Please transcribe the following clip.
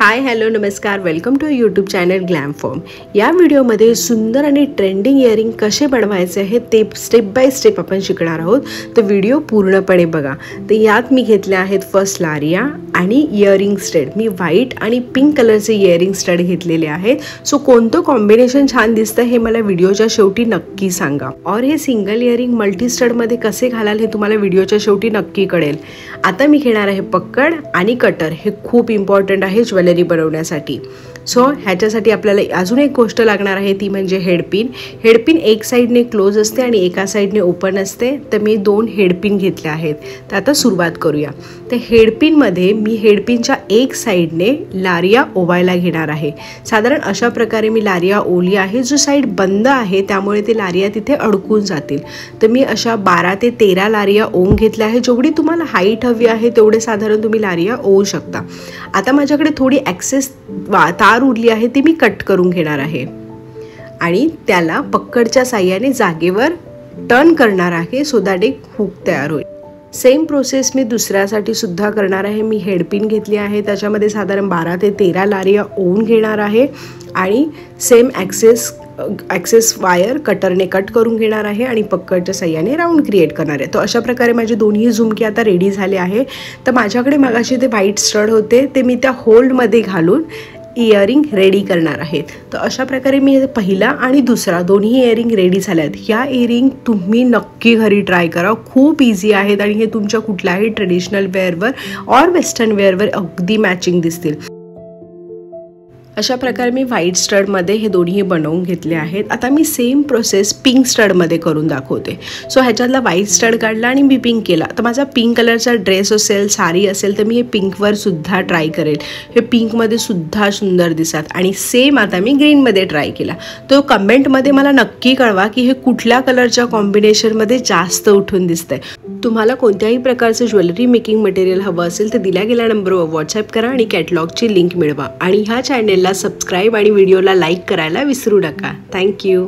हाय hello नमस्कार, welcome to YouTube channel glam form. या व्हिडिओमध्ये सुंदर आणि ट्रेंडिंग इयरिंग कसे बनवायचे आहे ते स्टेप बाय स्टेप आपण शिकणार आहोत। तर व्हिडिओ पूर्णपणे बघा। तर यात मी घेतले आहेत फर्स्ट लारिया आणि इयरिंग स्टड। मी व्हाईट आणि पिंक कलरचे इयरिंग स्टड घेतलेले आहेत। सो कोणतं कॉम्बिनेशन छान दिसतं हे मला व्हिडिओच्या शेवटी नक्की सांगा। और हे सिंगल इयरिंग मल्टी स्टडमध्ये कसे घालाल हे तुम्हाला व्हिडिओच्या शेवटी नक्की कळेल। आता मी घेणार आहे पक्कड आणि कटर। हे खूप इम्पॉर्टंट आहे ज्वेलरी बनवण्यासाठी। सो ह्याच्यासाठी आपल्याला अजून एक गोष्ट लागणार आहे, ती म्हणजे हेडपिन। हेडपिन एक साईडने क्लोज असते आणि एका साईडने ओपन असते। तर मी 2 हेडपिन घेतले आहेत। तर आता सुरुवात करूया। तर हेडपिनमध्ये मी हेडपिनच्या एक साईडने लारिया ओवायला घेणार आहे। साधारण अशा प्रकारे मी लारिया ओली आहे। जो साईड बंद आहे त्यामुळे ते लारिया तिथे अडकून जातील। तर मी अशा 12 ते 13 लारिया ओवून घेतल्या आहे। जेवढी तुम्हाला हाईट हवी आहे तेवढे साधारण तुम्ही लारिया ओवू शकता। आता माझ्याकडे थोडी एक्सेस तार उरली आहे, ती मी कट करून घेणार आहे आणि त्याला पक्कडच्या साहाय्याने जागेवर टर्न करणार आहे सो दॅट एक हुक तयार होईल। सेम प्रोसेस मी दुसऱ्यासाठी सुद्धा करणार आहे। मी हेडपिन घेतली आहे, त्याच्यामध्ये साधारण 12 ते 13 लारिया ओवून घेणार आहे आणि सेम ॲक्सेस वायर कटरने कट करून घेणार आहे आणि पक्कडच्या साहाय्याने राऊंड क्रिएट करणार आहे। तर अशा प्रकारे माझे दोन्ही झुमके आता रेडी झाले आहे। तर माझ्याकडे मगाशी ते व्हाईट स्टड होते, ते मी त्या होल्डमध्ये घालून इयरिंग रेडी करणार आहेत। तर अशा प्रकारे मी पहिला आणि दुसरा दोन्ही इयरिंग रेडी झाल्यात। ह्या इयरिंग तुम्ही नक्की घरी ट्राय करा, खूप इझी आहेत आणि हे तुमच्या कुठल्याही ट्रेडिशनल वेअरवर और वेस्टर्न वेअरवर अगदी मॅचिंग दिसतील। अशा प्रकारे मी व्हाईट स्टडमध्ये हे दोन्ही बनवून घेतले आहेत। आता मी सेम प्रोसेस पिंक स्टडमध्ये करून दाखवते। सो ह्याच्यातला व्हाईट स्टड काढला आणि मी पिंक केला। तर माझा पिंक कलरचा ड्रेस असेल, साडी असेल, तर मी हे पिंकवर सुद्धा ट्राय करेल। हे पिंकमध्ये सुद्धा सुंदर दिसतात आणि सेम आता मी ग्रीनमध्ये ट्राय केला। तो कमेंटमध्ये मला नक्की कळवा की हे कुठल्या कलरच्या कॉम्बिनेशनमध्ये जास्त उठून दिसतंय। तुम्हाला कोणत्याही प्रकारचं ज्वेलरी मेकिंग मटेरियल हवं असेल तर दिल्या गेल्या नंबरवर व्हॉट्सअप करा आणि कॅटलॉगची लिंक मिळवा। आणि ह्या चॅनेलला सबस्क्राईब आणि व्हिडिओला लाईक करायला विसरू नका। थँक्यू।